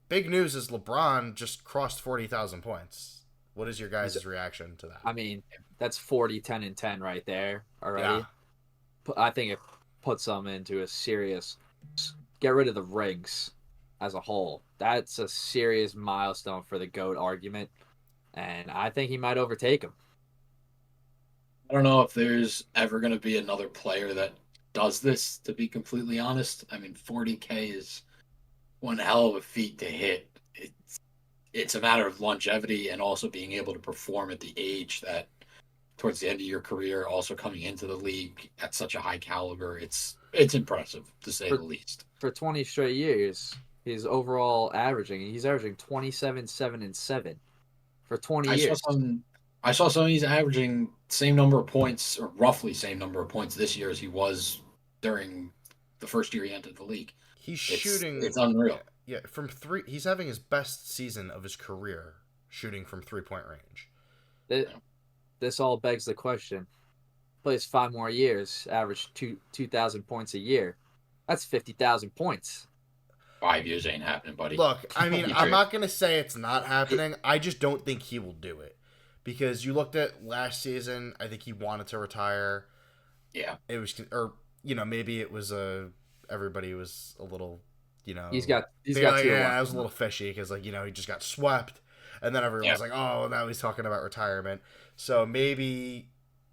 big news is LeBron just crossed 40,000 points. What is your guys' reaction to that? I mean, that's 40, 10, and 10 right there Yeah. already. I think it puts them into a serious. Get rid of the rings as a whole. That's a serious milestone for the GOAT argument, and I think he might overtake him. I don't know if there's ever going to be another player that does this, to be completely honest. I mean, 40K is one hell of a feat to hit. It's a matter of longevity and also being able to perform at the age that towards the end of your career, also coming into the league at such a high caliber. It's impressive to say For the least. for 20 straight years, he's overall averaging. He's averaging 27, 7, and 7 for 20 I saw years. some. I saw some. He's averaging same number of points, or roughly same number of points this year as he was during the first year he entered the league. He's It's shooting. it's unreal. Yeah, from three. He's having his best season of his career shooting from 3-point range. This all begs the question: plays 5 more years, average 2,000 points a year. That's 50,000 points. 5 years ain't happening, buddy. Look, I mean, I'm not going to say it's not happening. I just don't think he will do it. Because you looked at last season, I think he wanted to retire. Yeah. It was, or, maybe it was everybody was a little, He's got like, two. Yeah, it was a little fishy because, he just got swept. And then everyone was like, oh, now he's talking about retirement. So maybe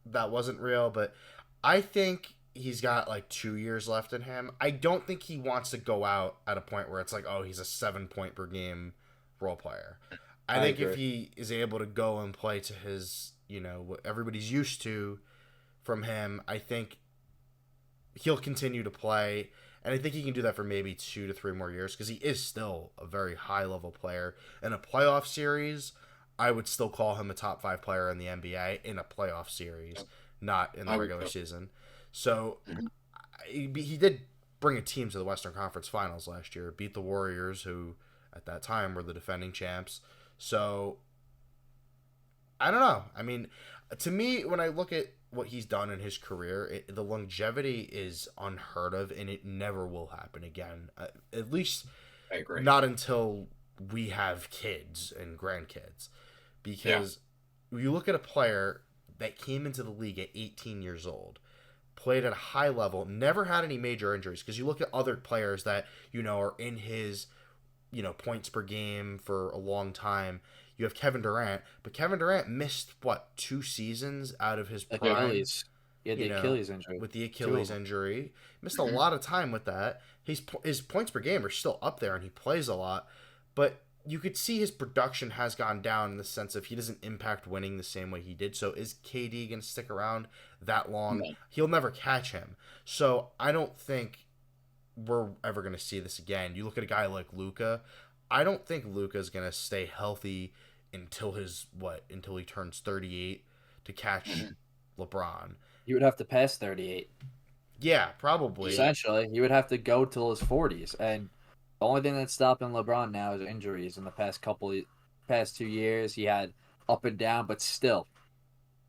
that wasn't real, but I think he's got 2 years left in him. I don't think he wants to go out at a point where it's like, oh, he's a 7-point per game role player. I think agree. if he is able to go and play to his, what everybody's used to from him, I think he'll continue to play. And I think he can do that for maybe 2 to 3 more years because he is still a very high level player. In a playoff series, I would still call him a top 5 player in the NBA in a playoff series, not in the regular season. So he did bring a team to the Western Conference Finals last year, beat the Warriors, who at that time were the defending champs. So I don't know. I mean, to me, when I look at what he's done in his career, the longevity is unheard of, and it never will happen again. At least, I agree. Not until we have kids and grandkids. Because you look at a player that came into the league at 18 years old, played at a high level, never had any major injuries. Because you look at other players that are in his points per game for a long time. You have Kevin Durant, but Kevin Durant missed 2 seasons out of his prime. Achilles. He had the Achilles injury. With the Achilles injury, missed a lot of time with that. His points per game are still up there, and he plays a lot. But you could see his production has gone down in the sense of he doesn't impact winning the same way he did. So is KD going to stick around that long? No. He'll never catch him. So I don't think we're ever going to see this again. You look at a guy like Luka. I don't think Luka's going to stay healthy until he turns 38 to catch LeBron. You would have to pass 38. Yeah, probably. Essentially, you would have to go till his 40s, and the only thing that's stopping LeBron now is injuries. In the past 2 years, he had up and down, but still.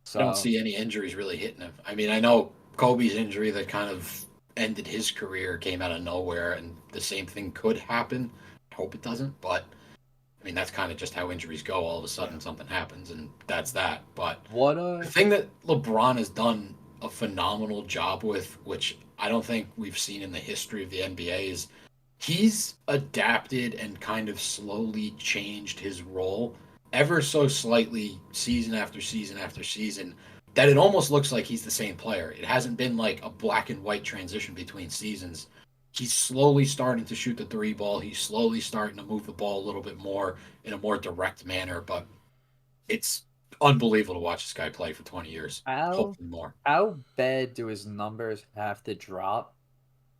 So, I don't see any injuries really hitting him. I mean, I know Kobe's injury that kind of ended his career came out of nowhere, and the same thing could happen. I hope it doesn't, but I mean, that's kind of just how injuries go. All of a sudden, something happens, and that's that. But the thing that LeBron has done a phenomenal job with, which I don't think we've seen in the history of the NBA, is he's adapted and kind of slowly changed his role ever so slightly season after season after season, that it almost looks like he's the same player. It hasn't been like a black and white transition between seasons. He's slowly starting to shoot the 3 ball. He's slowly starting to move the ball a little bit more in a more direct manner, but it's unbelievable to watch this guy play for 20 years. Hopefully more. How bad do his numbers have to drop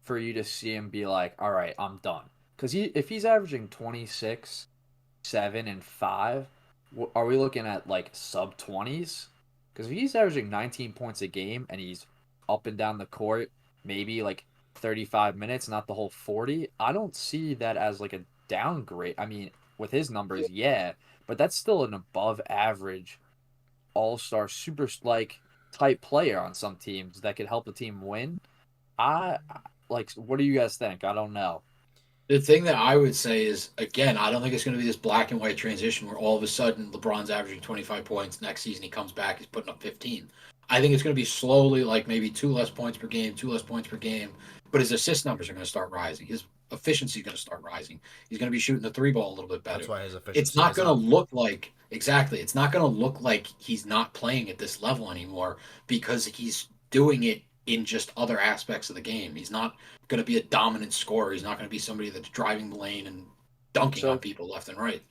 for you to see him be like, all right, I'm done? Because if he's averaging 26, 7, and 5, are we looking at sub 20s? Because if he's averaging 19 points a game and he's up and down the court, maybe 35 minutes, not the whole 40, I don't see that as a downgrade. I mean, with his numbers, yeah, but that's still an above average all-star super type player on some teams that could help the team win. What do you guys think? I don't know. The thing that I would say is, again, I don't think it's going to be this black and white transition where all of a sudden LeBron's averaging 25 points. Next season he comes back, he's putting up 15. I think it's going to be slowly, like maybe 2 less points per game, but his assist numbers are going to start rising. His efficiency is going to start rising. He's going to be shooting the three ball a little bit better. That's why his efficiency It's not is going to up. look like, exactly, it's not going to look like he's not playing at this level anymore because he's doing it in just other aspects of the game. He's not going to be a dominant scorer. He's not going to be somebody that's driving the lane and dunking on people left and right.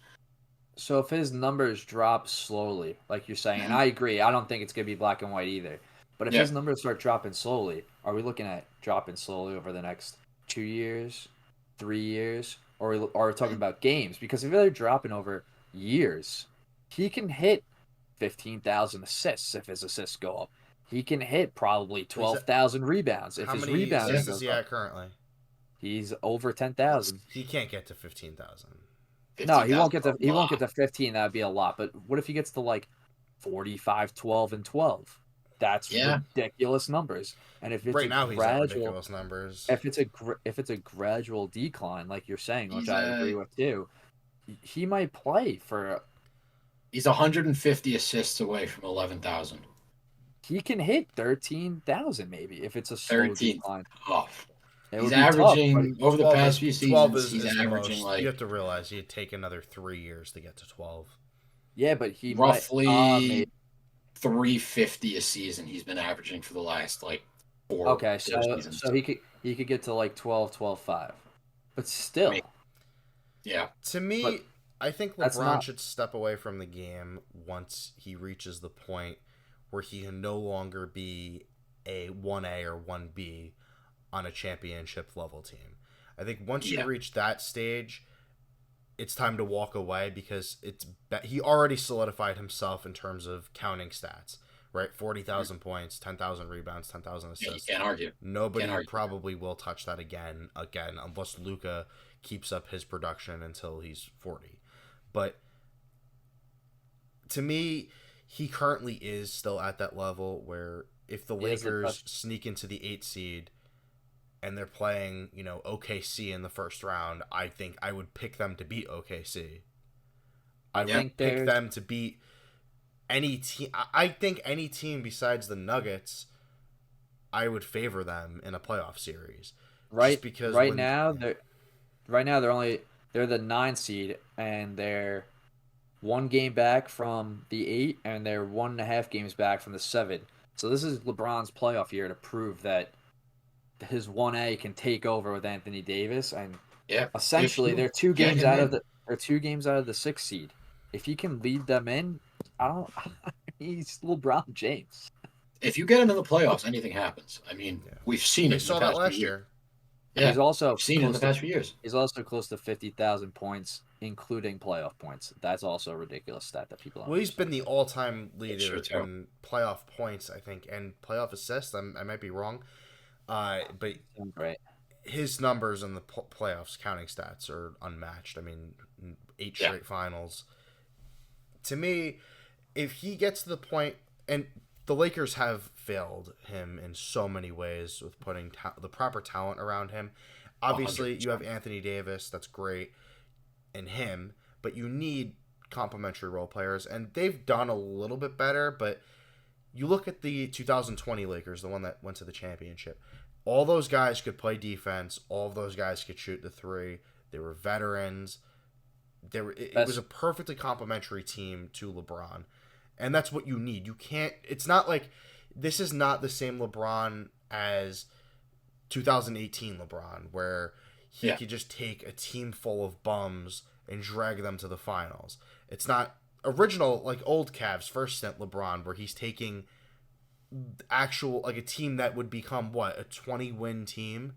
So if his numbers drop slowly, like you're saying, and I agree, I don't think it's going to be black and white either. But if his numbers start dropping slowly, are we looking at dropping slowly over the next 2 years, 3 years, or are we talking about games? Because if they're dropping over years, he can hit 15,000 assists if his assists go up. He can hit probably 12,000 rebounds if his rebounds assists is he at currently? He's over 10,000. He can't get to 15,000. No, he won't get to 15. That would be a lot. But what if he gets to like 45, 12, and 12? That's ridiculous numbers. And if it's right now he's at ridiculous numbers. If it's a gradual decline, like you're saying, which I agree with too, he might play for. He's 150 assists away from 11,000. He can hit 13,000 maybe if it's a slow decline. Tough. He's averaging over the past few seasons. He's averaging like you have to realize he'd take another 3 years to get to 12. Yeah, but he roughly 350 a season. He's been averaging for the last like 4 seasons. So he could get to like 12.5, but still. Yeah. To me, I think LeBron should step away from the game once he reaches the point where he can no longer be a 1A or 1B on a championship level team. I think once you reach that stage, it's time to walk away because he already solidified himself in terms of counting stats, right? 40,000 points, 10,000 rebounds, 10,000 assists. You can't argue. Nobody probably will touch that again, unless Luka keeps up his production until he's 40. But to me, he currently is still at that level where if the Lakers sneak into the 8th seed and they're playing, OKC in the first round, I think I would pick them to beat OKC. I would pick them to beat any team. I think any team besides the Nuggets, I would favor them in a playoff series. Right, just because right now they're the 9 seed and they're 1 game back from the 8 and they're 1.5 games back from the 7. So this is LeBron's playoff year to prove that his 1A can take over with Anthony Davis, and essentially they're 2 games out of the 6th seed. If he can lead them in, he's LeBron James. If you get him in the playoffs, anything happens. I mean, we've seen it. We saw that last year. Yeah, he's also seen it in the past few years. He's also close to 50,000 points, including playoff points. That's also a ridiculous stat that people don't Well, he's been the all-time leader in playoff points, I think, and playoff assists. I might be wrong. But his numbers in the playoffs counting stats are unmatched. I mean, 8 straight finals. To me, if he gets to the point, and the Lakers have failed him in so many ways with putting the proper talent around him. Obviously, 100%. You have Anthony Davis, that's great, and him, but you need complementary role players, and they've done a little bit better, but you look at the 2020 Lakers, the one that went to the championship. All those guys could play defense. All of those guys could shoot the 3. They were veterans. It was a perfectly complementary team to LeBron. And that's what you need. You can't... It's not like... This is not the same LeBron as 2018 LeBron, where he could just take a team full of bums and drag them to the finals. It's not original, like old Cavs first stint LeBron, where he's taking actual, like a team that would become, a 20-win team,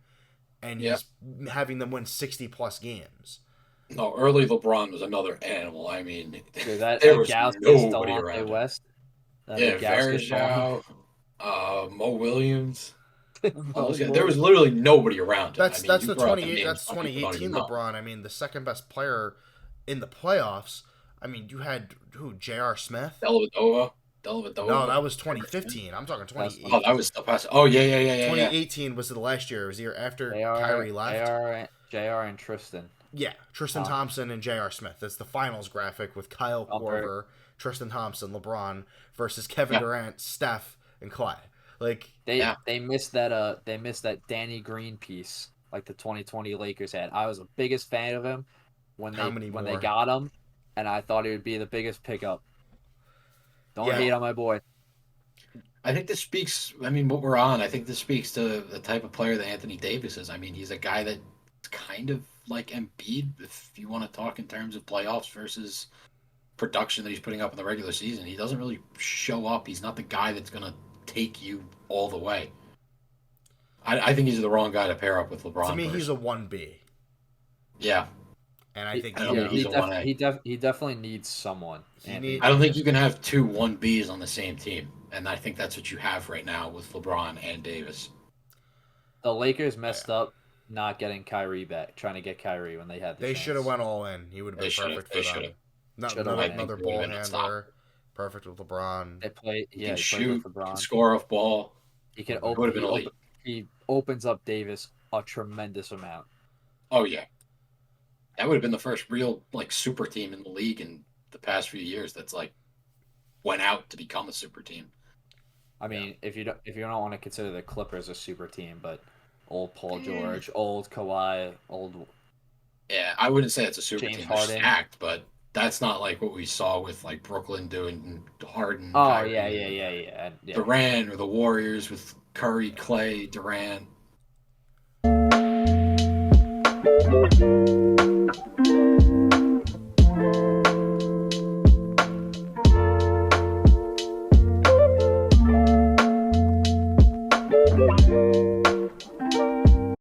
and he's having them win 60-plus games. No, early LeBron was another animal. I mean, there was nobody around West. Varejao, Mo Williams. There was literally nobody around him. That's the 2018 LeBron. I mean, the second best player in the playoffs. I mean, you had J.R. Smith, Dellavedova. No, that was 2015. I'm talking 2018. Oh, that was still past. Oh, yeah. 2018 was the last year. It was the year after Kyrie left. JR and Tristan. Yeah, Tristan Thompson and J.R. Smith. That's the finals graphic with Kyle Korver, Tristan Thompson, LeBron versus Kevin Durant, Steph, and Clay. Like they missed that Danny Green piece like the 2020 Lakers had. I was the biggest fan of him when they got him, and I thought he would be the biggest pickup. Don't hate on my boy. I think this speaks. I mean, what we're on. I think this speaks to the type of player that Anthony Davis is. I mean, he's a guy that's kind of like Embiid, if you want to talk in terms of playoffs versus production that he's putting up in the regular season. He doesn't really show up. He's not the guy that's going to take you all the way. I think he's the wrong guy to pair up with LeBron. To me, he's a 1B. Yeah. And I think he definitely needs someone. I don't think you can have 2 1Bs on the same team. And I think that's what you have right now with LeBron and Davis. The Lakers messed up not getting Kyrie back, trying to get Kyrie when they had the chance. They should have went all in. He would have been perfect for them. Another ball handler. Perfect with LeBron. They play. He can shoot, can score off ball. He can he opens up Davis a tremendous amount. Oh yeah, that would have been the first real super team in the league in the past few years. That's went out to become a super team. I mean, if you don't want to consider the Clippers a super team, but old Paul George, old Kawhi, old. Yeah, I wouldn't say it's a super James team. Harden. They're stacked, but that's not like what we saw with Brooklyn doing Harden. Oh Kyrie, yeah. Durant or the Warriors with Curry, Clay, Durant.